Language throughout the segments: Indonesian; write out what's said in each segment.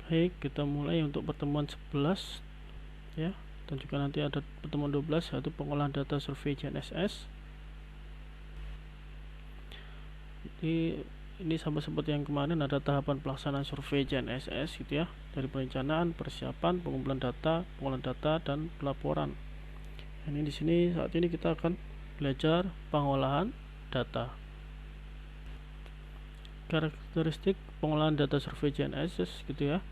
Baik, kita mulai untuk pertemuan 11 ya, dan juga nanti ada pertemuan 12 yaitu pengolahan data survei GNSS. Jadi ini sama seperti yang kemarin, ada tahapan pelaksanaan survei GNSS gitu ya, dari perencanaan, persiapan, pengumpulan data, pengolahan data, dan pelaporan. Ini di sini saat ini kita akan belajar pengolahan data. Karakteristik pengolahan data survei GNSS gitu ya.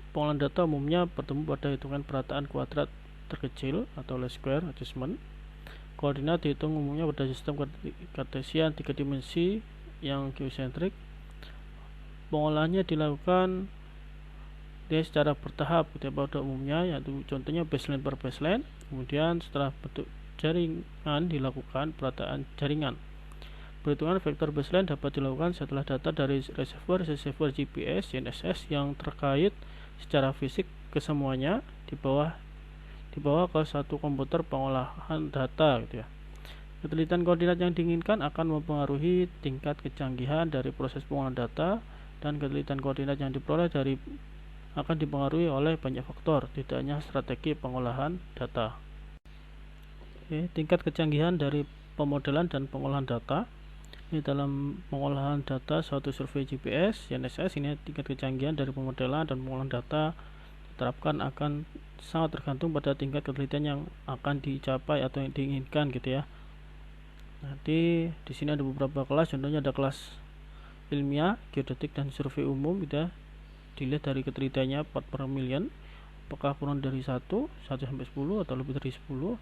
Pengolahan data umumnya bertemu pada hitungan perataan kuadrat terkecil atau least square adjustment. Koordinat dihitung umumnya pada sistem kartesian 3 dimensi yang geosentrik. Pengolahannya dilakukan secara bertahap pada umumnya, yaitu contohnya baseline per baseline. Kemudian setelah bentuk jaringan dilakukan perataan jaringan. Perhitungan vektor baseline dapat dilakukan setelah data dari receiver GPS GNSS yang terkait secara fisik kesemuanya dibawa ke satu komputer pengolahan data gitu ya. Ketelitian koordinat yang diinginkan akan mempengaruhi tingkat kecanggihan dari proses pengolahan data, dan ketelitian koordinat yang diperoleh akan dipengaruhi oleh banyak faktor, tidak hanya strategi pengolahan data. Oke, tingkat kecanggihan dari pemodelan dan pengolahan data. Ini dalam pengolahan data suatu survei GPS GNSS, ini tingkat kecanggihan dari pemodelan dan pengolahan data diterapkan akan sangat tergantung pada tingkat ketelitian yang akan dicapai atau yang diinginkan gitu ya. Nanti di sini ada beberapa kelas, contohnya ada kelas ilmiah, geodetik, dan survei umum gitu ya. Dilihat dari ketelitiannya 4 per million, apakah kurang dari 1 sampai 10 atau lebih dari 10.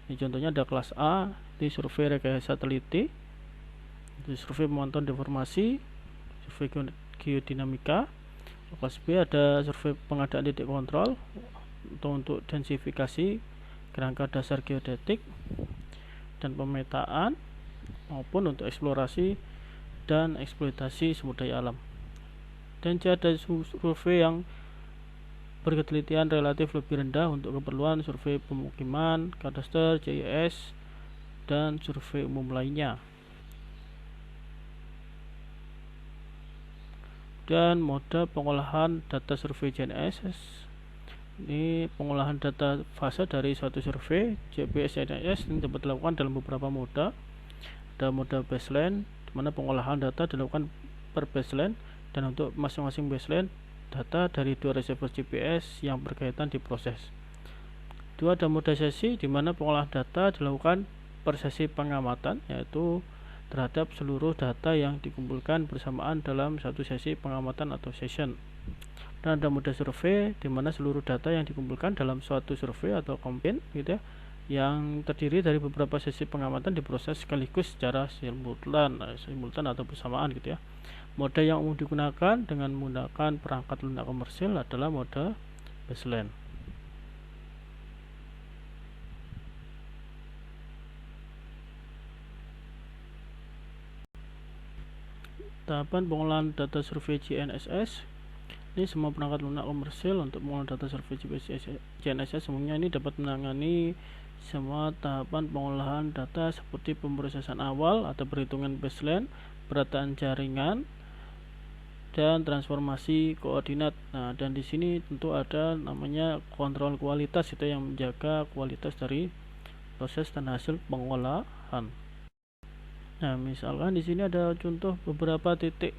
Ini contohnya ada kelas A, di survei rekayasa teliti, di survei pemantauan deformasi, survei geodinamika. Kelas B ada survei pengadaan titik kontrol untuk densifikasi kerangka dasar geodetik dan pemetaan, maupun untuk eksplorasi dan eksploitasi sumber daya alam. Dan C ada survei yang berketelitian relatif lebih rendah untuk keperluan survei pemukiman, kadaster, GIS, dan survei umum lainnya. Dan mode pengolahan data survei GNSS, ini pengolahan data fase dari suatu survei GPS GNSS ini dapat dilakukan dalam beberapa mode. Ada mode baseline, di mana pengolahan data dilakukan per baseline, dan untuk masing-masing baseline data dari 2 receiver GPS yang berkaitan diproses. Dua, ada mode sesi, di mana pengolahan data dilakukan per sesi pengamatan, yaitu terhadap seluruh data yang dikumpulkan bersamaan dalam satu sesi pengamatan atau session. Dan ada mode survei, di mana seluruh data yang dikumpulkan dalam suatu survei atau campaign gitu ya, yang terdiri dari beberapa sesi pengamatan diproses sekaligus secara simultan atau bersamaan gitu ya. Mode yang umum digunakan dengan menggunakan perangkat lunak komersil adalah mode baseline. Tahapan pengolahan data survei GNSS. Ini semua perangkat lunak komersil untuk pengolahan data survei GNSS semuanya ini dapat menangani semua tahapan pengolahan data seperti pemrosesan awal atau perhitungan baseline, perataan jaringan, dan transformasi koordinat. Nah, dan di sini tentu ada namanya kontrol kualitas itu yang menjaga kualitas dari proses dan hasil pengolahan. Nah, misalkan di sini ada contoh beberapa titik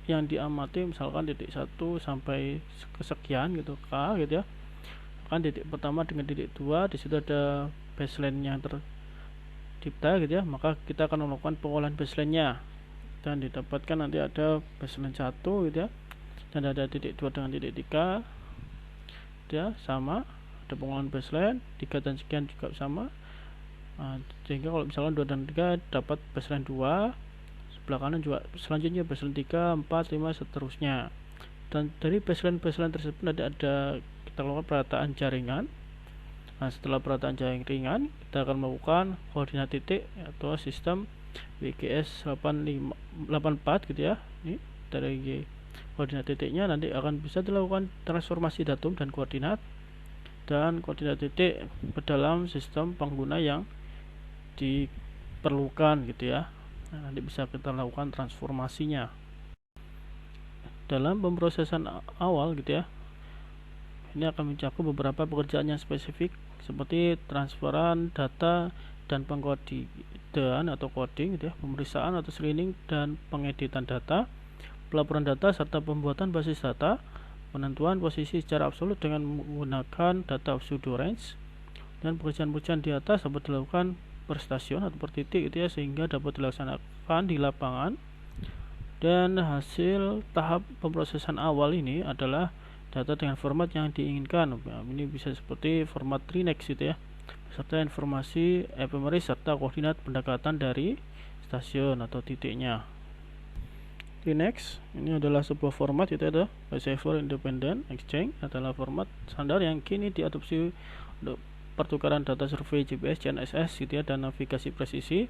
yang diamati, misalkan titik 1 sampai kesekian gitu K gitu ya. Kan titik pertama dengan titik 2 di situ ada baseline yang tercipta gitu ya, maka kita akan melakukan pengolahan baseline-nya dan didapatkan nanti ada baseline 1 gitu ya, dan ada titik 2 dengan titik 3 ya, sama ada pengolahan baseline 3 dan sekian juga sama. Nah, sehingga kalau misalkan 2 dan 3 dapat baseline 2, sebelah kanan juga selanjutnya baseline 3, 4, 5 seterusnya. Dan dari baseline tersebut nanti ada kita lakukan perataan jaringan. Nah, setelah perataan jaringan kita akan melakukan koordinat titik atau sistem WGS 84 gitu ya. Ini dari koordinat titiknya nanti akan bisa dilakukan transformasi datum dan koordinat titik ke dalam sistem pengguna yang diperlukan gitu ya. Nah, nanti bisa kita lakukan transformasinya. dalam pemrosesan awal gitu ya. Ini akan mencakup beberapa pekerjaan yang spesifik seperti transferan data dan pengkodean atau coding gitu ya, pemeriksaan atau screening dan pengeditan data, pelaporan data serta pembuatan basis data, penentuan posisi secara absolut dengan menggunakan data pseudo range, dan pekerjaan-pekerjaan di atas dapat dilakukan per stasiun atau per titik gitu ya, sehingga dapat dilaksanakan di lapangan. Dan hasil tahap pemrosesan awal ini adalah data dengan format yang diinginkan. Nah, ini bisa seperti format TRINEX gitu ya, serta informasi ephemeris serta koordinat pendekatan dari stasiun atau titiknya. TRINEX ini adalah sebuah format, itu ada Receiver Independent Exchange, adalah format standar yang kini diadopsi untuk pertukaran data survei GPS, GNSS gitu ya, dan navigasi presisi.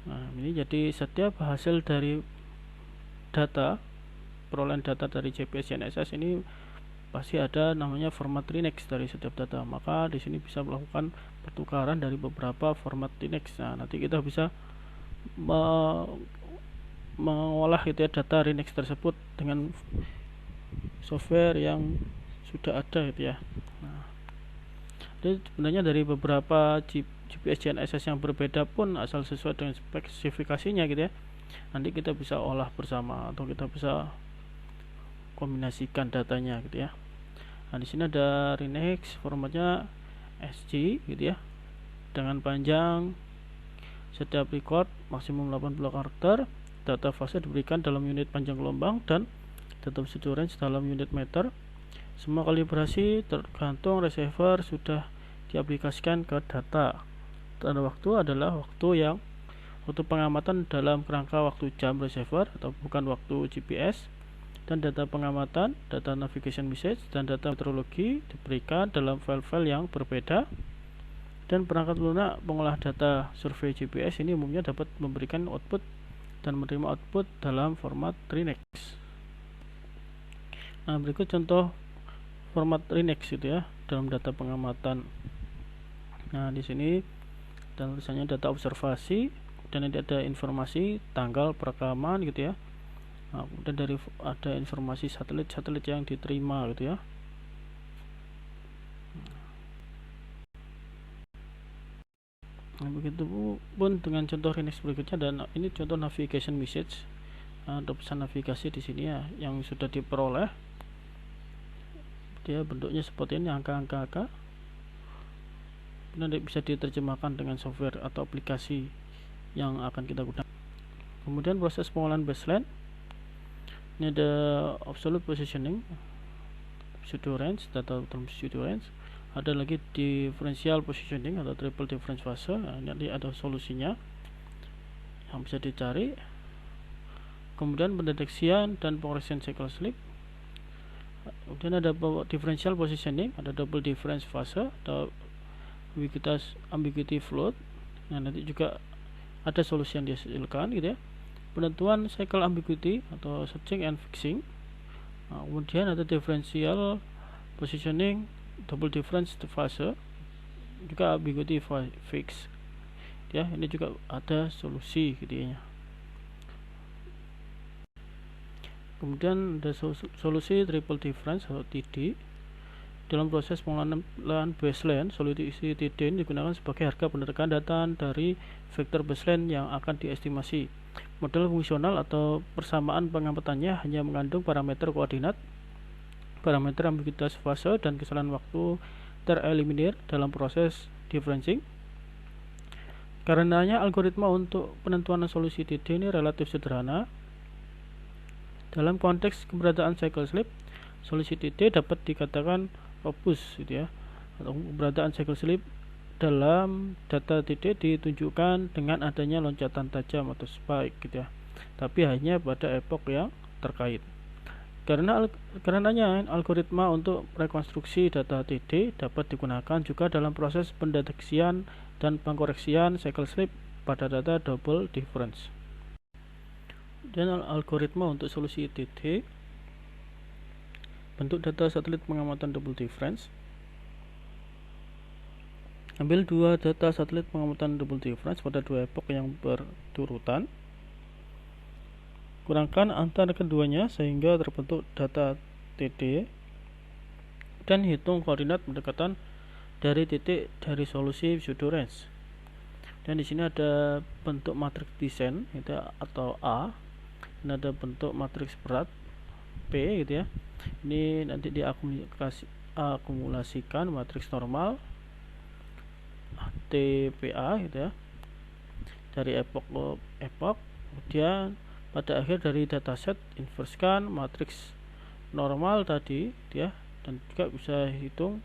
Nah, ini jadi setiap hasil dari data, perolehan data dari GPS GNSS ini pasti ada namanya format TRINEX dari setiap data. Maka di sini bisa melakukan pertukaran dari beberapa format TRINEX. Nah, nanti kita bisa mengolah gitu ya data TRINEX tersebut dengan software yang sudah ada gitu ya. Nah, jadi sebenarnya dari beberapa GPS GNSS yang berbeda pun asal sesuai dengan spesifikasinya gitu ya, nanti kita bisa olah bersama atau kita bisa kombinasikan datanya gitu ya. Nah, di sini ada TRINEX formatnya SG gitu ya, dengan panjang setiap record maksimum 80 karakter. Data fase diberikan dalam unit panjang gelombang dan data pseudo range dalam unit meter. Semua kalibrasi tergantung receiver sudah diaplikasikan ke data. Tanda waktu adalah waktu pengamatan dalam kerangka waktu jam receiver atau bukan waktu GPS. Dan data pengamatan, data navigation message, dan data meteorologi diberikan dalam file-file yang berbeda. Dan perangkat lunak pengolah data survei GPS ini umumnya dapat memberikan output dan menerima output dalam format TRINEX. Nah, berikut contoh format TRINEX gitu ya dalam data pengamatan. Nah, di sini dan tulisannya data observasi, dan ini ada informasi tanggal perekaman gitu ya. Nah, kemudian dari ada informasi satelit yang diterima gitu ya. Nah, begitu pun dengan contoh TRINEX berikutnya, dan ini contoh navigation message. Ada pesan navigasi di sini ya yang sudah diperoleh. Dia bentuknya seperti ini, angka-angka. Nanti bisa diterjemahkan dengan software atau aplikasi yang akan kita gunakan. Kemudian proses pengolahan baseline. Ini ada absolute positioning, pseudo range, data term pseudo range. Ada lagi differential positioning atau triple difference fase. Nah, nanti ada solusinya yang bisa dicari. Kemudian pendeteksian dan pengoreksian cycle slip. Kemudian ada differential positioning, ada double difference fase atau ambiguity float. Nah, nanti juga ada solusi yang dihasilkan gitu ya. Penentuan cycle ambiguity atau searching and fixing. Nah, kemudian ada differential positioning, double difference fase, juga ambiguity fix ya, ini juga ada solusi gitu ya. Kemudian ada solusi triple difference atau TD. Dalam proses pengolahan baseline, solusi TD ini digunakan sebagai harga pendekatan data dari vektor baseline yang akan diestimasi. Model fungsional atau persamaan pengamatannya hanya mengandung parameter koordinat, parameter ambiguitas fase, dan kesalahan waktu tereliminir dalam proses differencing. Karenanya algoritma untuk penentuan solusi TD ini relatif sederhana. Dalam konteks keberadaan cycle slip, solusi TD dapat dikatakan robust gitu ya. Atau keberadaan cycle slip dalam data TD ditunjukkan dengan adanya loncatan tajam atau spike gitu ya, tapi hanya pada epoch yang terkait. Karenanya algoritma untuk rekonstruksi data TD dapat digunakan juga dalam proses pendeteksian dan pengkoreksian cycle slip pada data double difference. Dan algoritma untuk solusi TD, bentuk data satelit pengamatan double difference. Ambil dua data satelit pengamatan double difference pada dua epoch yang berturutan. kurangkan antara keduanya sehingga terbentuk data TD, dan hitung koordinat pendekatan dari titik dari solusi pseudo range. Dan di sini ada bentuk matriks desain gitu ya, atau A, dan ada bentuk matriks berat P gitu ya. Ini nanti diakumulasikan matriks normal TPA gitu ya, dari epoch ke epoch. Kemudian pada akhir dari dataset inverskan matriks normal tadi ya, dan juga bisa hitung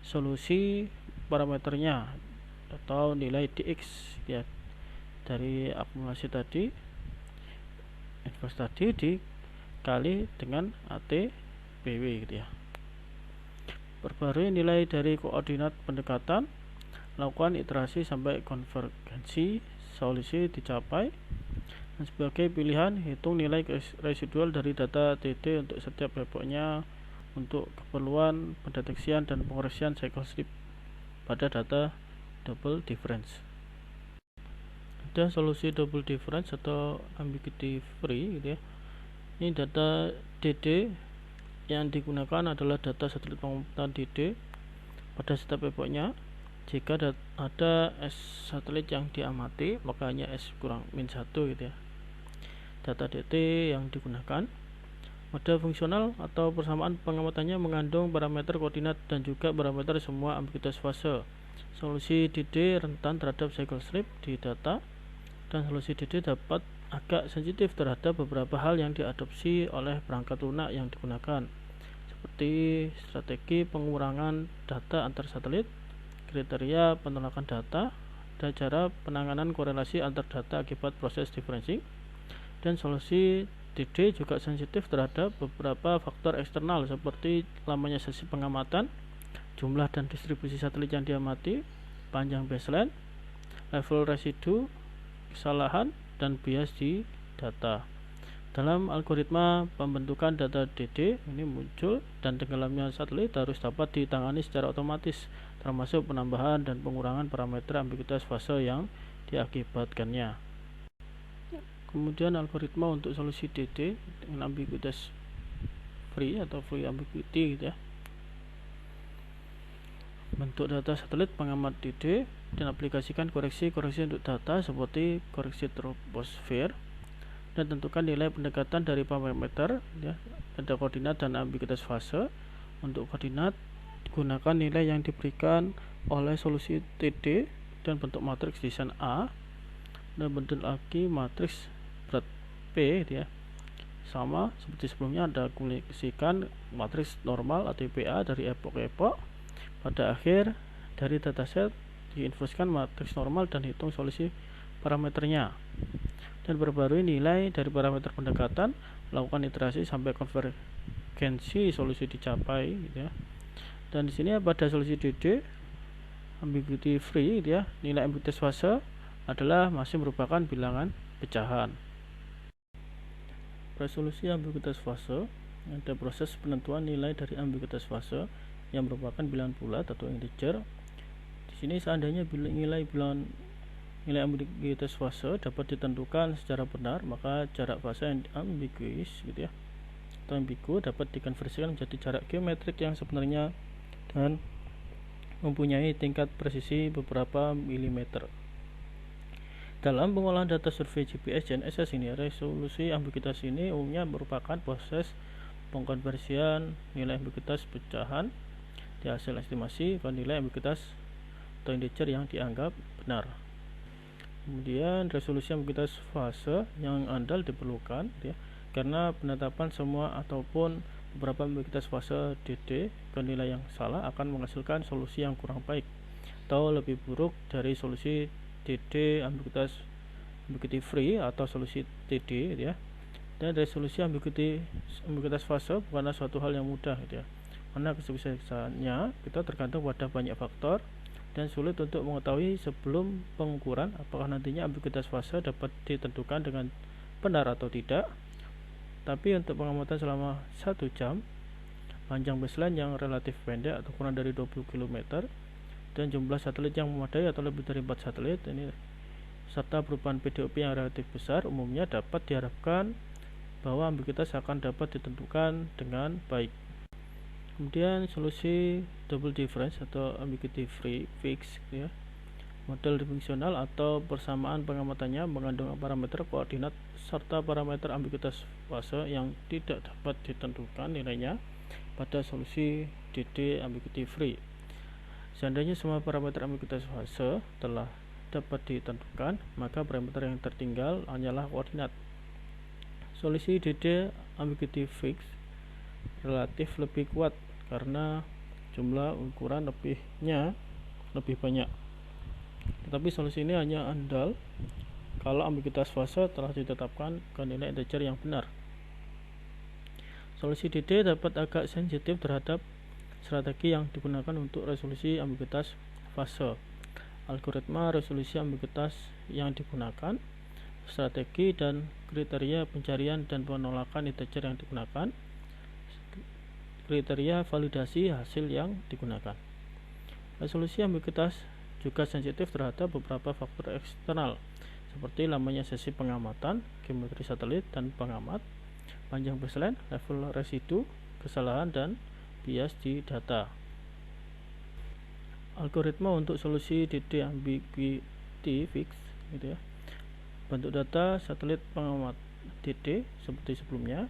solusi parameternya atau nilai dx ya, dari akumulasi tadi, invers tadi dikali dengan ATBW gitu ya. Perbarui nilai dari koordinat pendekatan, lakukan iterasi sampai konvergensi solusi dicapai. Dan sebagai pilihan, hitung nilai residual dari data TD untuk setiap epochnya untuk keperluan pendeteksian dan pengoreksian cycle slip pada data double difference. Ada solusi double difference atau ambiguity free gitu ya. Ini data DD yang digunakan adalah data satelit pengamatan DD pada setiap epochnya. Jika ada S satelit yang diamati, maka hanya S kurang min 1 gitu ya. Data DT yang digunakan, mode fungsional atau persamaan pengamatannya mengandung parameter koordinat dan juga parameter semua ambiguitas fase. Solusi DD rentan terhadap cycle slip di data, dan solusi DD dapat agak sensitif terhadap beberapa hal yang diadopsi oleh perangkat lunak yang digunakan, seperti strategi pengurangan data antar satelit, kriteria penolakan data, dan cara penanganan korelasi antar data akibat proses differencing. Dan solusi DD juga sensitif terhadap beberapa faktor eksternal seperti lamanya sesi pengamatan, jumlah dan distribusi satelit yang diamati, panjang baseline, level residu, kesalahan, dan bias di data. Dalam algoritma pembentukan data DD ini muncul, dan tenggelamnya satelit harus dapat ditangani secara otomatis, termasuk penambahan dan pengurangan parameter ambiguitas fase yang diakibatkannya. Kemudian algoritma untuk solusi DD dengan ambiguitas free atau free ambiguity gitu ya. Bentuk data satelit pengamat DD dan aplikasikan koreksi-koreksi untuk data seperti koreksi troposfer, dan tentukan nilai pendekatan dari parameter ya, ada koordinat dan ambiguitas fase. Untuk koordinat, gunakan nilai yang diberikan oleh solusi TD dan bentuk matriks desain A, dan bentuk lagi matriks berat P gitu ya. Sama seperti sebelumnya, ada akumulasikan matriks normal ATPA dari epoch ke epoch. Pada akhir dari dataset diinverskan matriks normal dan hitung solusi parameternya, dan perbarui nilai dari parameter pendekatan, lakukan iterasi sampai konvergensi solusi dicapai gitu ya. Dan di sini pada solusi DD ambiguity free gitu ya, nilai ambiguitas fase adalah masih merupakan bilangan pecahan. Resolusi ambiguitas fase, ada proses penentuan nilai dari ambiguitas fase yang merupakan bilangan bulat atau integer. Di sini seandainya nilai ambiguitas fase dapat ditentukan secara benar, maka jarak fase yang ambiguous gitu ya, atau ambigu, dapat dikonversikan menjadi jarak geometrik yang sebenarnya dan mempunyai tingkat presisi beberapa milimeter. Dalam pengolahan data survei GPS GNSS ini, resolusi ambiguitas ini umumnya merupakan proses pengkonversian nilai ambiguitas pecahan di hasil estimasi ke nilai ambiguitas atau integer yang dianggap benar. Kemudian resolusi ambiguitas fase yang andal diperlukan ya, karena penetapan semua ataupun beberapa ambiguitas fase DD ke nilai yang salah akan menghasilkan solusi yang kurang baik atau lebih buruk dari solusi DD ambiguity free atau solusi TD gitu ya. Dan resolusi ambiguitas fase bukanlah suatu hal yang mudah gitu ya, karena kesuksesannya kita tergantung pada banyak faktor dan sulit untuk mengetahui sebelum pengukuran apakah nantinya ambiguitas fase dapat ditentukan dengan benar atau tidak. Tapi untuk pengamatan selama 1 jam, panjang baseline yang relatif pendek atau kurang dari 20 km, dan jumlah satelit yang memadai atau lebih dari 4 satelit ini, serta perubahan PDOP yang relatif besar, umumnya dapat diharapkan bahwa ambiguitas akan dapat ditentukan dengan baik. Kemudian solusi double difference atau ambiguity free fix ya. Model fungsional atau persamaan pengamatannya mengandung parameter koordinat serta parameter ambiguitas fase yang tidak dapat ditentukan nilainya pada solusi DD ambiguity free. Seandainya semua parameter ambiguitas fase telah dapat ditentukan, maka parameter yang tertinggal hanyalah koordinat. Solusi DD ambiguity fix relatif lebih kuat karena jumlah ukuran lebih banyak. Tetapi solusi ini hanya andal kalau ambiguitas fase telah ditetapkan ke nilai integer yang benar. Solusi DD dapat agak sensitif terhadap strategi yang digunakan untuk resolusi ambiguitas fase. Algoritma resolusi ambiguitas yang digunakan, strategi dan kriteria pencarian dan penolakan integer yang digunakan, kriteria validasi hasil yang digunakan. Resolusi ambiguitas juga sensitif terhadap beberapa faktor eksternal seperti lamanya sesi pengamatan, geometri satelit dan pengamat, panjang baseline, level residu, kesalahan dan bias di data. Algoritma untuk solusi DD ambiguity fix gitu ya. Bentuk data satelit pengamat DD seperti sebelumnya,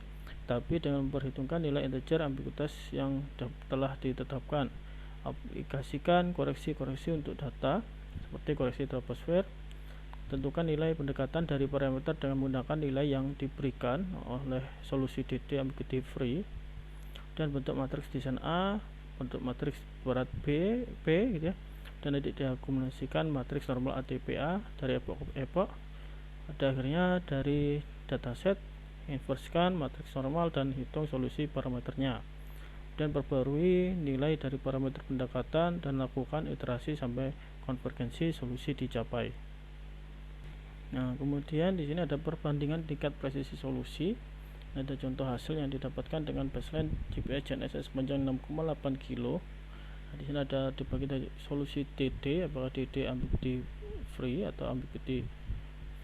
tapi dengan memperhitungkan nilai integer ambiguitas yang telah ditetapkan. Aplikasikan koreksi-koreksi untuk data seperti koreksi troposfer. Tentukan nilai pendekatan dari parameter dengan menggunakan nilai yang diberikan oleh solusi DD ambiguity free, dan bentuk matriks desain A, bentuk matriks berat B gitu ya, dan diakumulasikan matriks normal ATPA dari epoch ke epoch. Pada akhirnya dari dataset inversekan matriks normal dan hitung solusi parameternya, dan perbarui nilai dari parameter pendekatan dan lakukan iterasi sampai konvergensi solusi dicapai. Nah, kemudian di sini ada perbandingan tingkat presisi solusi. Ada contoh hasil yang didapatkan dengan baseline GPS GNSS sepanjang 6,8 kilo. Nah, di sini ada dibagi dari solusi DD, apakah DD ambiguity free atau ambiguity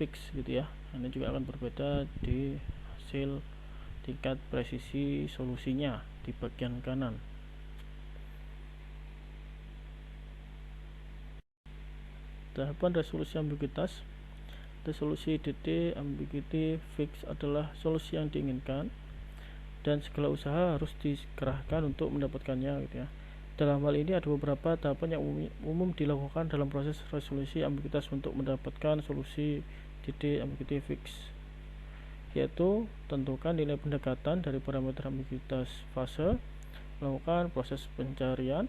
fix gitu ya. Ini juga akan berbeda di hasil tingkat presisi solusinya di bagian kanan. Tahapan resolusi ambiguitas. Solusi DD ambiguity fix adalah solusi yang diinginkan dan segala usaha harus dikerahkan untuk mendapatkannya gitu ya. Dalam hal ini ada beberapa tahapan yang umum dilakukan dalam proses resolusi ambiguitas untuk mendapatkan solusi DD ambiguity fix, yaitu tentukan nilai pendekatan dari parameter ambiguitas fase, melakukan proses pencarian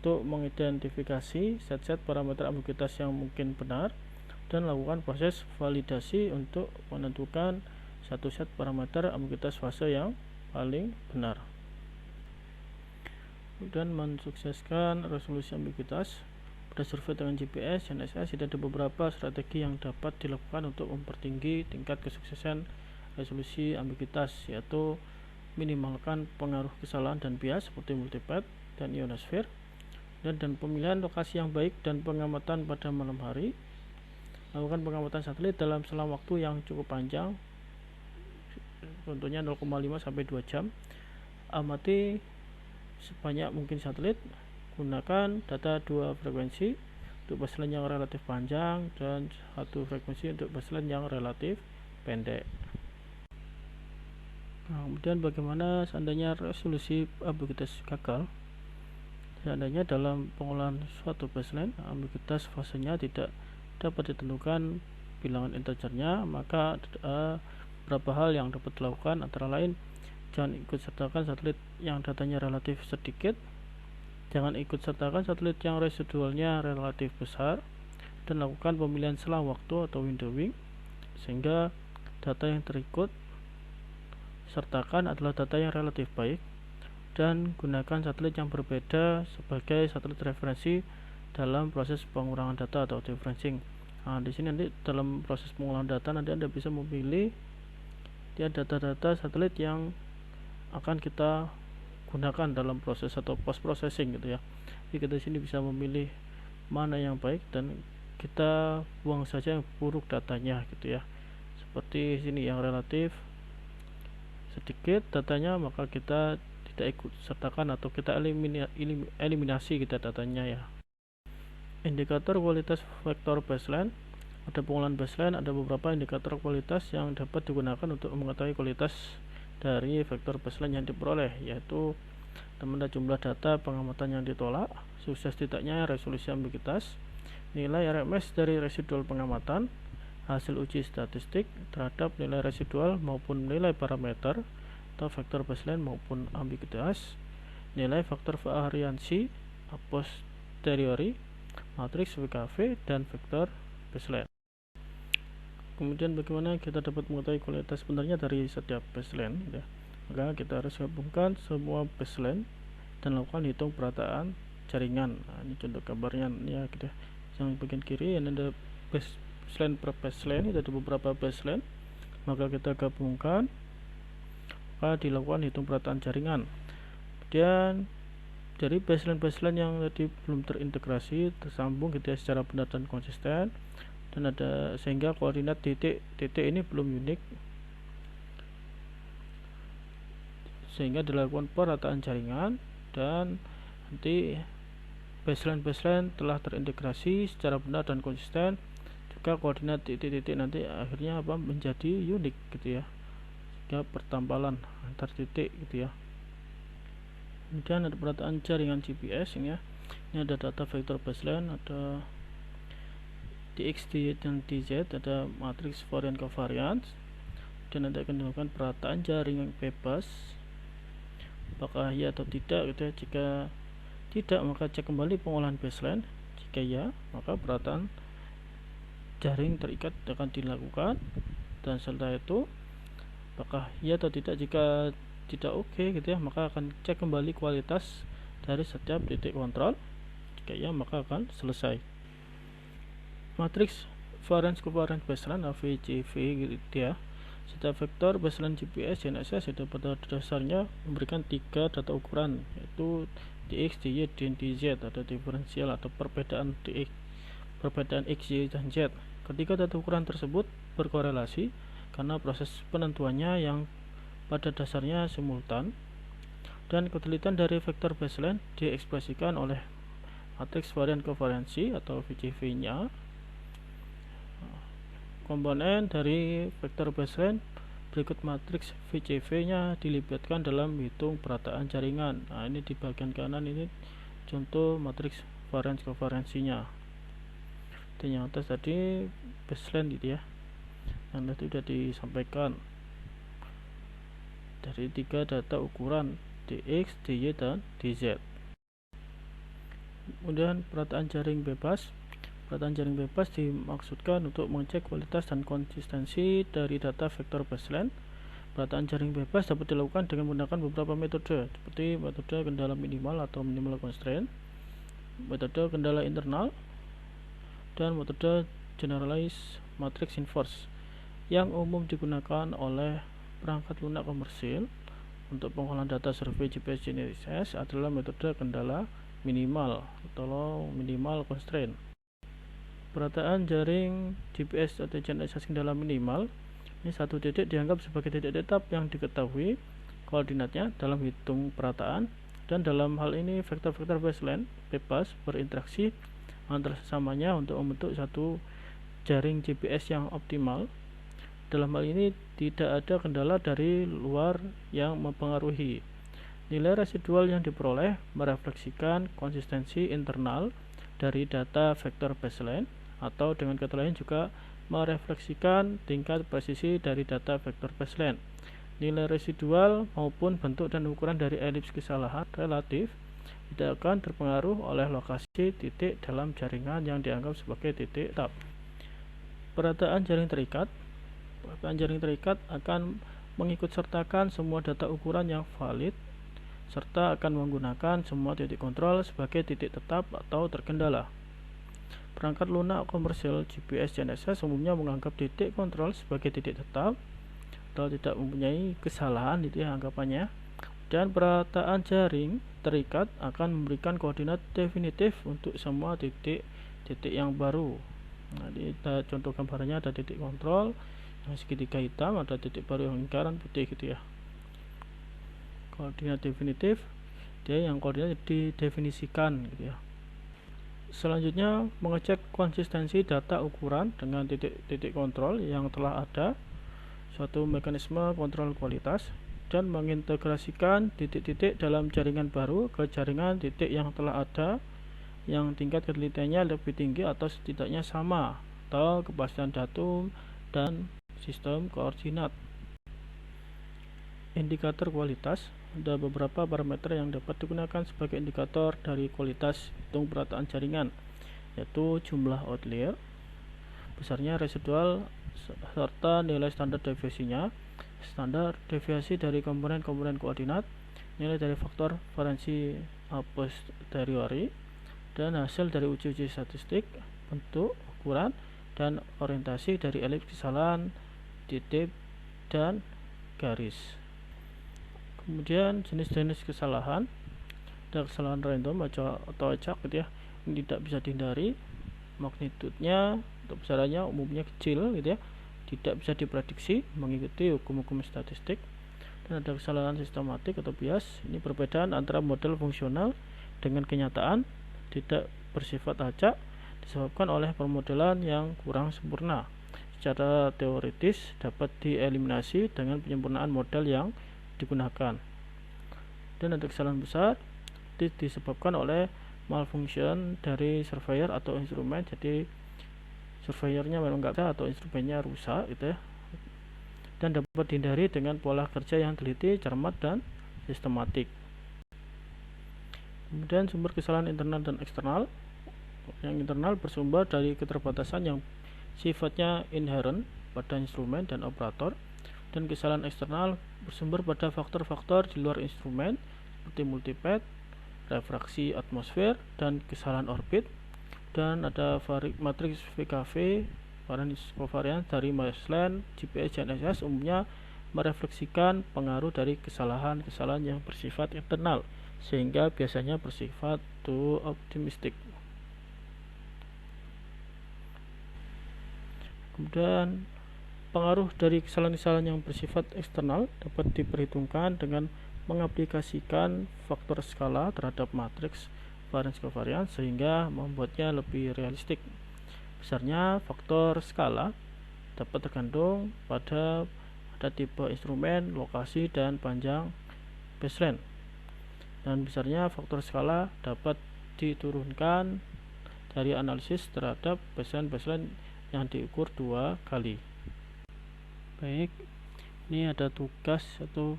untuk mengidentifikasi set-set parameter ambiguitas yang mungkin benar, dan lakukan proses validasi untuk menentukan satu set parameter ambiguitas fase yang paling benar. Dan mensukseskan resolusi ambiguitas pada survei dengan GPS GNSS, ada beberapa strategi yang dapat dilakukan untuk mempertinggi tingkat kesuksesan resolusi ambiguitas, yaitu minimalkan pengaruh kesalahan dan bias seperti multipath dan ionosphere, dan pemilihan lokasi yang baik dan pengamatan pada malam hari. Lakukan pengamatan satelit dalam selang waktu yang cukup panjang, contohnya 0,5 sampai 2 jam. Amati sebanyak mungkin satelit. Gunakan data 2 frekuensi untuk baseline yang relatif panjang dan 1 frekuensi untuk baseline yang relatif pendek. Nah, kemudian bagaimana seandainya resolusi ambiguitas gagal? Seandainya dalam pengolahan suatu baseline ambiguitas fasenya tidak dapat ditentukan bilangan integernya, maka beberapa hal yang dapat dilakukan, antara lain jangan ikut sertakan satelit yang datanya relatif sedikit, jangan ikut sertakan satelit yang residualnya relatif besar, dan lakukan pemilihan selang waktu atau windowing sehingga data yang terikut sertakan adalah data yang relatif baik, dan gunakan satelit yang berbeda sebagai satelit referensi dalam proses pengurangan data atau differencing. Nah, di sini nanti dalam proses pengolahan data nanti Anda bisa memilih dia data-data satelit yang akan kita gunakan dalam proses atau post processing gitu ya. Jadi kita di sini bisa memilih mana yang baik dan kita buang saja yang buruk datanya gitu ya. Seperti sini yang relatif sedikit datanya, maka kita tidak ikut sertakan atau kita eliminasi kita datanya ya. Indikator kualitas vektor baseline. Ada pengolahan baseline, ada beberapa indikator kualitas yang dapat digunakan untuk mengetahui kualitas dari vektor baseline yang diperoleh, yaitu jumlah data pengamatan yang ditolak, sukses tidaknya resolusi ambiguitas, nilai RMS dari residual pengamatan, hasil uji statistik terhadap nilai residual maupun nilai parameter atau vektor baseline maupun ambiguitas, nilai faktor variansi a posteriori, matriks VKV, dan vektor baseline. Kemudian bagaimana kita dapat mengetahui kualitas sebenarnya dari setiap baseline ya. Maka kita harus gabungkan semua baseline dan lakukan hitung perataan jaringan. Nah, ini contoh gambarnya ya gitu. Yang bagian kiri ini ada baseline per baseline, itu ada beberapa baseline. Maka kita gabungkan, maka dilakukan hitung perataan jaringan. Kemudian dari baseline yang tadi belum terintegrasi tersambung gitu ya secara benar dan konsisten, dan ada sehingga koordinat titik ini belum unik, sehingga dilakukan perataan jaringan, dan nanti baseline telah terintegrasi secara benar dan konsisten, juga koordinat titik-titik nanti akhirnya menjadi unik gitu ya, sehingga pertambalan antar titik gitu ya. Kemudian ada perataan jaringan GPS ini ya. Ini ada data vektor baseline, ada dx, dy, dan dz, ada matriks varian covariance, dan nanti akan dilakukan perataan jaringan bebas apakah ya atau tidak gitu ya. Jika tidak, maka cek kembali pengolahan baseline. Jika ya, maka perataan jaring terikat akan dilakukan, dan setelah itu apakah ya atau tidak. Jika tidak oke gitu ya, maka akan cek kembali kualitas dari setiap titik kontrol. Jika ya, maka akan selesai. Matriks variance covariance baseline (VCV) gitu ya. Setiap vektor baseline GPS GNSS itu pada dasarnya memberikan 3 data ukuran, yaitu dx, dy, dan dz. Ada diferensial atau perbedaan dx, perbedaan x, y, dan z. Ketika data ukuran tersebut berkorelasi karena proses penentuannya yang pada dasarnya simultan, dan ketelitian dari vektor baseline diekspresikan oleh matriks varian covariansi atau VCV-nya. Komponen dari vektor baseline berikut matriks VCV-nya dilibatkan dalam hitung perataan jaringan. Nah, ini di bagian kanan ini contoh matriks variance covariansinya. Dan yang atas tadi baseline gitu ya, yang tadi sudah disampaikan dari 3 data ukuran dx, dy, dan dz. Kemudian perataan jaring bebas. Perataan jaring bebas dimaksudkan untuk mengecek kualitas dan konsistensi dari data vektor baseline. Perataan jaring bebas dapat dilakukan dengan menggunakan beberapa metode, seperti metode kendala minimal atau minimal constraint, metode kendala internal, dan metode generalized matrix inverse. Yang umum digunakan oleh perangkat lunak komersil untuk pengolahan data survei GPS GNSS adalah metode kendala minimal atau minimal constraint. Perataan jaring GPS atau GNSS kendala minimal, ini satu titik dianggap sebagai titik tetap yang diketahui koordinatnya dalam hitung perataan, dan dalam hal ini vektor-vektor baseline bebas berinteraksi antara sesamanya untuk membentuk satu jaring GPS yang optimal. Dalam hal ini tidak ada kendala dari luar yang mempengaruhi. Nilai residual yang diperoleh merefleksikan konsistensi internal dari data vektor baseline, atau dengan kata lain juga merefleksikan tingkat presisi dari data vektor baseline. Nilai residual maupun bentuk dan ukuran dari elips kesalahan relatif tidak akan terpengaruh oleh lokasi titik dalam jaringan yang dianggap sebagai titik tetap. Perataan jaring terikat. Perataan jaring terikat akan mengikut sertakan semua data ukuran yang valid, serta akan menggunakan semua titik kontrol sebagai titik tetap atau terkendala. Perangkat lunak komersial GPS GNSS umumnya menganggap titik kontrol sebagai titik tetap atau tidak mempunyai kesalahan itu ya anggapannya, dan perataan jaring terikat akan memberikan koordinat definitif untuk semua titik-titik yang baru. Nah, di contoh gambarnya ada titik kontrol yang segitiga hitam, ada titik baru yang lingkaran putih gitu ya. koordinat definitif, dia yang koordinat didefinisikan gitu ya. Selanjutnya mengecek konsistensi data ukuran dengan titik-titik kontrol yang telah ada, suatu mekanisme kontrol kualitas, dan mengintegrasikan titik-titik dalam jaringan baru ke jaringan titik yang telah ada yang tingkat ketelitiannya lebih tinggi atau setidaknya sama, atau kepastian datum dan sistem koordinat. Indikator kualitas, ada beberapa parameter yang dapat digunakan sebagai indikator dari kualitas hitung perataan jaringan, yaitu jumlah outlier, besarnya residual, serta nilai standar deviasinya, standar deviasi dari komponen-komponen koordinat, nilai dari faktor variansi a posteriori, dan hasil dari uji-uji statistik, bentuk, ukuran, dan orientasi dari elips, kesalahan, titik, dan garis. Kemudian jenis-jenis kesalahan, ada kesalahan random atau acak gitu ya, ini tidak bisa dihindari, magnitudenya atau besarannya umumnya kecil gitu ya, tidak bisa diprediksi mengikuti hukum-hukum statistik. Dan ada kesalahan sistematik atau bias, ini perbedaan antara model fungsional dengan kenyataan, tidak bersifat acak, disebabkan oleh permodelan yang kurang sempurna. Secara teoritis dapat dieliminasi dengan penyempurnaan model yang digunakan. Dan ada kesalahan besar disebabkan oleh malfunction dari surveyor atau instrumen, jadi surveyornya memang nggak bisa atau instrumennya rusak gitu ya, dan dapat dihindari dengan pola kerja yang teliti, cermat, dan sistematik. Kemudian sumber kesalahan internal dan eksternal. Yang internal bersumber dari keterbatasan yang sifatnya inherent pada instrumen dan operator, dan kesalahan eksternal bersumber pada faktor-faktor di luar instrumen seperti multipad, refraksi atmosfer, dan kesalahan orbit. Dan ada matriks VKV variance covariance dari Maestlin, GPS, GNSS umumnya merefleksikan pengaruh dari kesalahan-kesalahan yang bersifat internal, sehingga biasanya bersifat too optimistic. Kemudian pengaruh dari kesalahan-kesalahan yang bersifat eksternal dapat diperhitungkan dengan mengaplikasikan faktor skala terhadap matriks variance covariance sehingga membuatnya lebih realistik. Besarnya faktor skala dapat tergantung pada tipe instrumen, lokasi, dan panjang baseline. Dan besarnya faktor skala dapat diturunkan dari analisis terhadap baseline yang diukur 2 kali. Baik, ini ada tugas atau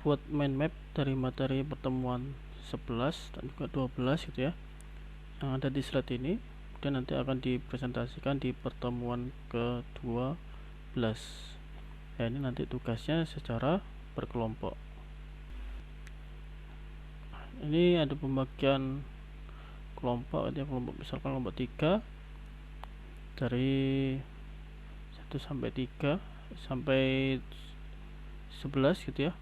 buat mind map dari materi pertemuan 11 dan juga 12 gitu ya, yang ada di slide ini, dan nanti akan dipresentasikan di pertemuan ke-12 ya. Ini nanti tugasnya secara berkelompok. Ini ada pembagian kelompok ya, kelompok misalkan kelompok 3 dari 1 sampai 3 sampai 11 gitu ya,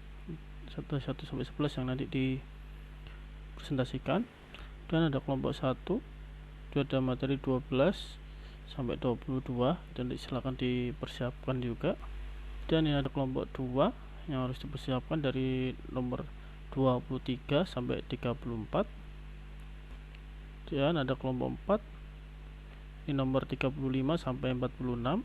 1 sampai 11 yang nanti dipresentasikan. Dan ada kelompok 1 itu ada materi 12 sampai 22, dan silakan dipersiapkan juga. Dan ini ada kelompok 2 yang harus dipersiapkan dari nomor 23 sampai 34. Dan ada kelompok 4 ini nomor 35 sampai 46.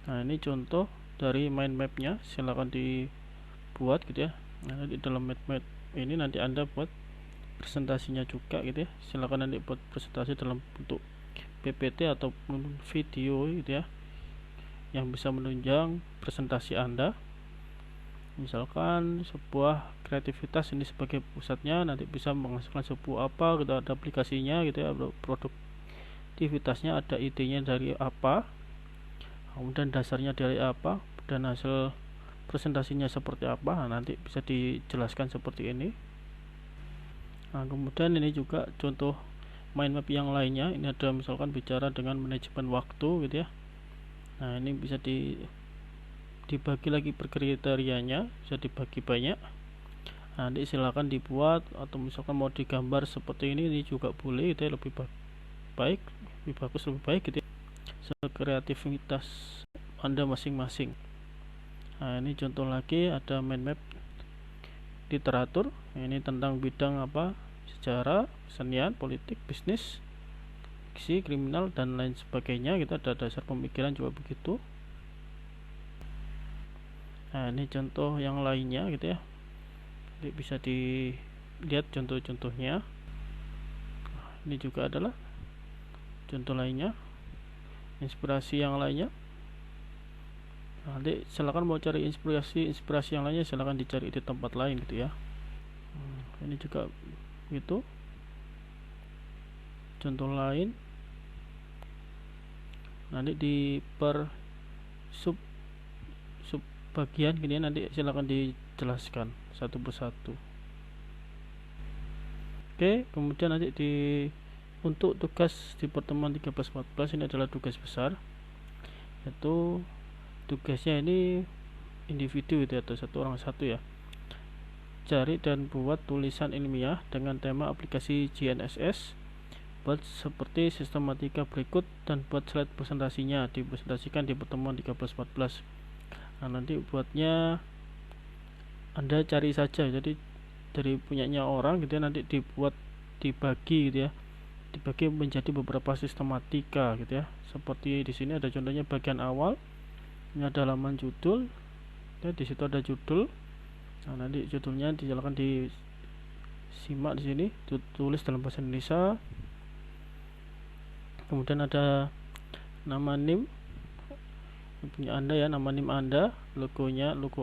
Nah, ini contoh dari mind mapnya, silakan dibuat gitu ya. Nah, di dalam mind map ini nanti Anda buat presentasinya juga gitu ya. Silakan nanti buat presentasi dalam bentuk PPT ataupun video gitu ya, yang bisa menunjang presentasi Anda. Misalkan sebuah kreativitas ini sebagai pusatnya, nanti bisa menghasilkan sebuah apa gitu, ada aplikasinya gitu ya, produktivitasnya ada idenya dari apa, kemudian dasarnya dari apa, dan hasil presentasinya seperti apa. Nah, nanti bisa dijelaskan seperti ini. Nah, kemudian ini juga contoh mind map yang lainnya. Ini ada misalkan bicara dengan manajemen waktu gitu ya. Nah, ini bisa dibagi lagi per kriterianya, bisa dibagi banyak. Nah, nanti silakan dibuat, atau misalkan mau digambar seperti ini juga boleh gitu ya, lebih baik, lebih bagus, lebih baik gitu ya, sekreativitas Anda masing-masing. Nah, ini contoh lagi, ada mind map literatur. Ini tentang bidang apa? Sejarah, kesenian, politik, bisnis, fiksi, kriminal, dan lain sebagainya. Kita ada dasar pemikiran juga begitu. Nah, ini contoh yang lainnya gitu ya. Jadi bisa dilihat contoh-contohnya. Ini juga adalah contoh lainnya, inspirasi yang lainnya. Nanti silakan mau cari inspirasi yang lainnya, silakan dicari di tempat lain gitu ya. Ini juga gitu, contoh lain. Nanti di per sub bagian gini nanti silakan dijelaskan satu persatu. Oke, kemudian nanti untuk tugas di pertemuan 13-14 ini adalah tugas besar, yaitu tugasnya ini individu itu atau satu orang satu ya. Cari dan buat tulisan ilmiah dengan tema aplikasi GNSS, buat seperti sistematika berikut, dan buat slide presentasinya dipresentasikan di pertemuan 13-14. Nah, nanti buatnya Anda cari saja, jadi dari punyanya orang gitu ya, nanti dibagi gitu ya, dibagi menjadi beberapa sistematika gitu ya. Seperti di sini ada contohnya bagian awal, ini ada halaman judul ya, di situ ada judul. Nah, nanti judulnya silakan disimak di sini, tulis dalam bahasa Indonesia. Kemudian ada nama NIM punya Anda ya, nama NIM Anda, logo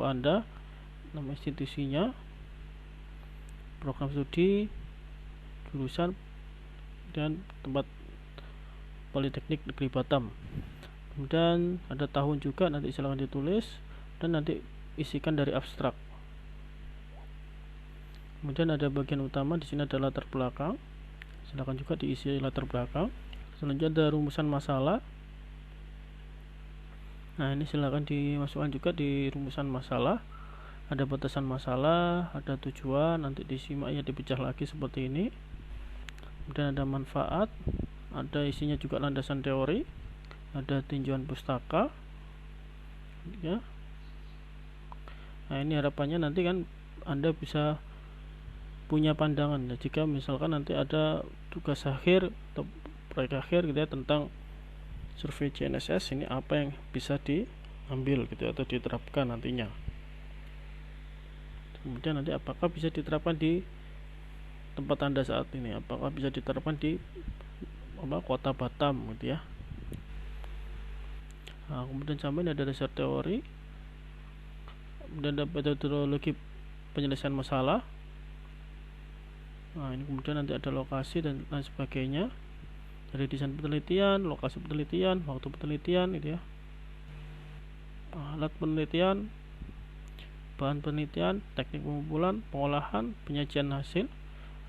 Anda, nama institusinya, program studi, jurusan, dan tempat Politeknik Negeri Batam. Kemudian ada tahun juga, nanti silakan ditulis dan nanti isikan dari abstrak. Kemudian ada bagian utama, di sini ada latar belakang, silakan juga diisi latar belakang. Selanjutnya ada rumusan masalah. Nah, ini silakan dimasukkan juga di rumusan masalah. Ada batasan masalah, ada tujuan, nanti disimak ya, dipecah lagi seperti ini. Kemudian ada manfaat, ada isinya juga landasan teori, ada tinjauan pustaka ya. Nah, ini harapannya nanti kan Anda bisa punya pandangan ya, jika misalkan nanti ada tugas akhir atau proyek akhir gitu ya tentang survei GNSS, ini apa yang bisa diambil gitu atau diterapkan nantinya. Kemudian nanti apakah bisa diterapkan di tempat Anda saat ini, apakah bisa diterapkan di kota Batam gitu ya. Nah, kemudian sampai ada dasar teori, kemudian ada metodologi penyelesaian masalah. Nah, ini kemudian nanti ada lokasi dan lain sebagainya, dari desain penelitian, lokasi penelitian, waktu penelitian gitu ya, alat penelitian, bahan penelitian, teknik pengumpulan, pengolahan, penyajian hasil,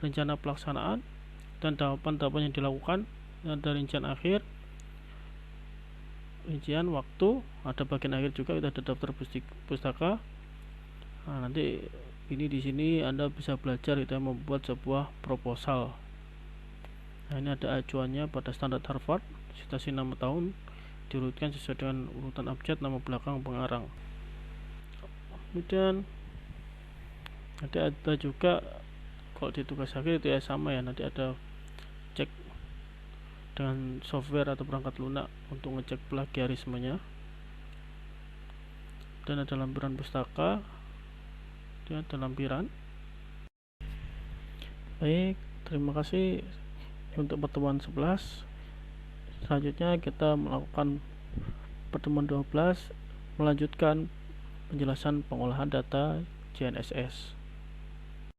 rencana pelaksanaan, dan tahapan-tahapan yang dilakukan. Ada rincian akhir, rincian waktu, ada bagian akhir juga, kita ada daftar pustaka. Nah, nanti ini di sini Anda bisa belajar gitu ya, membuat sebuah proposal. Nah, ini ada acuannya pada standar Harvard, citasi nama tahun diurutkan sesuai dengan urutan abjad nama belakang pengarang. Kemudian nanti ada juga kalau di tugas akhir itu ya sama ya, nanti ada cek dengan software atau perangkat lunak untuk ngecek plagiarismenya, dan ada lampiran pustaka ya, ada lampiran. Baik, terima kasih untuk pertemuan 11. Selanjutnya kita melakukan pertemuan 12, melanjutkan penjelasan pengolahan data GNSS.